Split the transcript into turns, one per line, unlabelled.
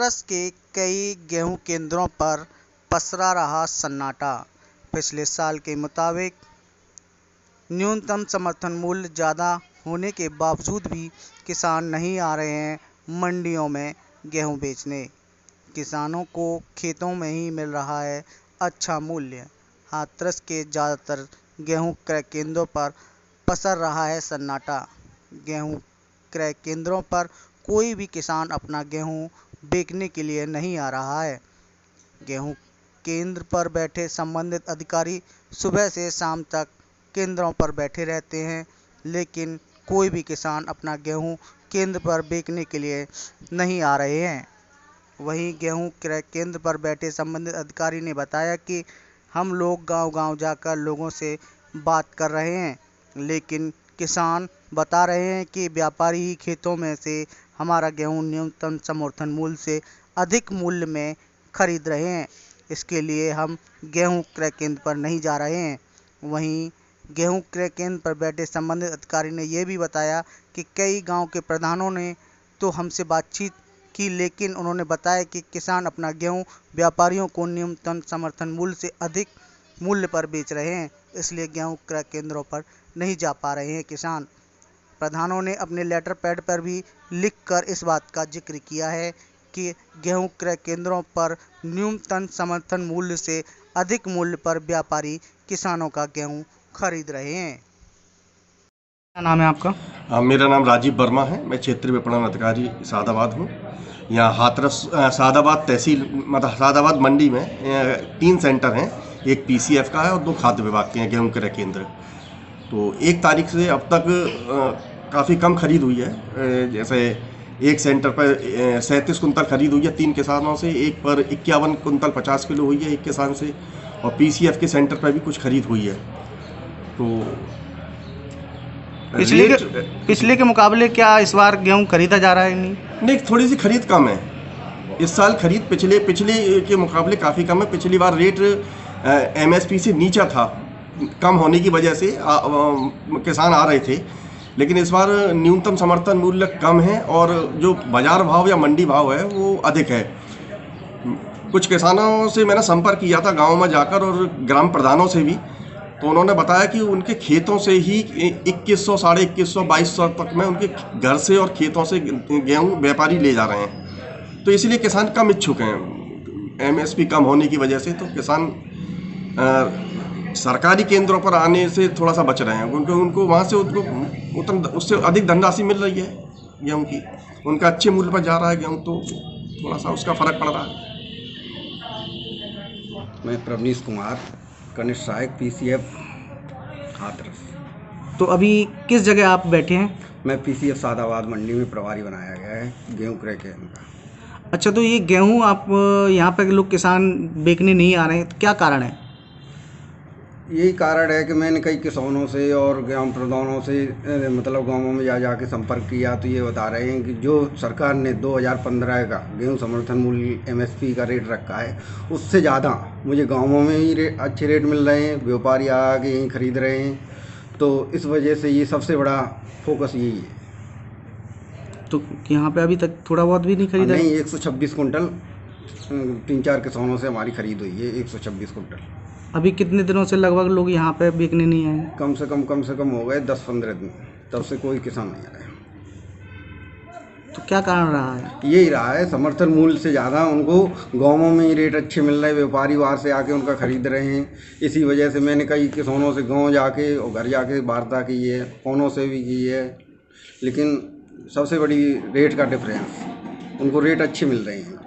हाथरस के कई गेहूं केंद्रों पर पसरा रहा सन्नाटा। पिछले साल के मुताबिक न्यूनतम समर्थन मूल्य ज़्यादा होने के बावजूद भी किसान नहीं आ रहे हैं मंडियों में गेहूं बेचने। किसानों को खेतों में ही मिल रहा है अच्छा मूल्य। हाथरस के ज़्यादातर गेहूं क्रय केंद्रों पर पसर रहा है सन्नाटा। गेहूं क्रय केंद्रों पर कोई भी किसान अपना गेहूं बेचने के लिए नहीं आ रहा है। गेहूं केंद्र पर बैठे संबंधित अधिकारी सुबह से शाम तक केंद्रों पर बैठे रहते हैं, लेकिन कोई भी किसान अपना गेहूं केंद्र पर बेचने के लिए नहीं आ रहे हैं। वहीं गेहूं क्रय केंद्र पर बैठे संबंधित अधिकारी ने बताया कि हम लोग गांव-गांव जाकर लोगों से बात कर रहे हैं, लेकिन किसान बता रहे हैं कि व्यापारी ही खेतों में से हमारा गेहूं न्यूनतम समर्थन मूल्य से अधिक मूल्य में खरीद रहे हैं, इसके लिए हम गेहूं क्रय केंद्र पर नहीं जा रहे हैं। वहीं गेहूं क्रय केंद्र पर बैठे संबंधित अधिकारी ने यह भी बताया कि कई गांव के प्रधानों ने तो हमसे बातचीत की, लेकिन उन्होंने बताया कि किसान अपना गेहूं व्यापारियों को न्यूनतम समर्थन मूल्य से अधिक मूल्य पर बेच रहे हैं, इसलिए गेहूं क्रय केंद्रों पर नहीं जा पा रहे हैं किसान। प्रधानों ने अपने लेटर पैड पर भी लिखकर इस बात का जिक्र किया है कि गेहूं क्रय केंद्रों पर न्यूनतम समर्थन मूल्य से अधिक मूल्य पर व्यापारी किसानों का गेहूं खरीद रहे हैं। क्या नाम है आपका?
मेरा नाम राजीव वर्मा है। मैं क्षेत्रीय विपणन अधिकारी सादाबाद हूँ। यहाँ हाथरस सादाबाद तहसील मतलब सादाबाद मंडी में 3 सेंटर हैं। एक पीसीएफ का है और 2 खाद्य विभाग के हैं गेहूं क्रय केंद्र। तो 1 तारीख से अब तक काफ़ी कम खरीद हुई है। जैसे एक सेंटर पर 37 कुंतल खरीद हुई है 3 किसानों से, एक पर 51 कुंतल 50 किलो हुई है एक किसान से, और पीसीएफ के सेंटर पर भी कुछ खरीद हुई है। तो
पिछले के मुकाबले क्या इस बार गेहूं खरीदा जा रहा है? नहीं,
थोड़ी सी खरीद कम है इस साल। खरीद पिछले के मुकाबले काफ़ी कम है। पिछली बार रेट एमएसपी से नीचा था, कम होने की वजह से किसान आ रहे थे, लेकिन इस बार न्यूनतम समर्थन मूल्य कम है और जो बाजार भाव या मंडी भाव है वो अधिक है। कुछ किसानों से मैंने संपर्क किया था गाँव में जाकर और ग्राम प्रधानों से भी, तो उन्होंने बताया कि उनके खेतों से ही 2100, 2150, 2200 तक में उनके घर से और खेतों से गेहूं व्यापारी ले जा रहे हैं। तो इसलिए किसान कम इच्छुक हैं एमएसपी कम होने की वजह से। तो किसान सरकारी केंद्रों पर आने से थोड़ा सा बच रहे हैं, उनको वहाँ से उससे अधिक धनराशि मिल रही है गेहूँ की, उनका अच्छे मूल्य पर जा रहा है गेहूँ, तो थोड़ा सा उसका फर्क पड़ रहा है।
मैं प्रवनीश कुमार, कनिष्ठ सहायक पीसीएफ हाथरस।
तो अभी किस जगह आप बैठे हैं?
मैं पीसीएफ सादाबाद मंडी में प्रभारी बनाया गया है गेहूं क्रय केंद्र का।
अच्छा, तो ये गेहूं आप यहाँ पे लोग किसान बेचने नहीं आ रहे हैं, तो क्या कारण है?
यही कारण है कि मैंने कई किसानों से और ग्राम प्रधानों से मतलब गाँवों में जा के संपर्क किया, तो ये बता रहे हैं कि जो सरकार ने 2015 का गेहूं समर्थन मूल्य एमएसपी का रेट रखा है, उससे ज़्यादा मुझे गाँवों में ही अच्छे रेट मिल रहे हैं, व्यापारी आके यहीं खरीद रहे हैं। तो इस वजह से ये सबसे बड़ा फोकस यही है।
तो यहाँ पे अभी तक थोड़ा बहुत भी नहीं खरीदा?
नहीं, 126 कुंटल 3-4 किसानों से हमारी खरीद हुई है, 126 कुंटल।
अभी कितने दिनों से लगभग लोग यहाँ पे बेचने नहीं आए?
कम से कम हो गए 10-15 दिन, तब से कोई किसान नहीं आया।
तो क्या कारण रहा है?
यही रहा है, समर्थन मूल्य से ज़्यादा उनको गाँवों में ही रेट अच्छे मिल रहे हैं, व्यापारी बाहर से आके उनका खरीद रहे हैं। इसी वजह से मैंने कई किसानों से गाँव जाके और घर जाके वार्ता की है, फ़ोनों से भी की है, लेकिन सबसे बड़ी रेट का डिफरेंस, उनको रेट अच्छे मिल रहे हैं।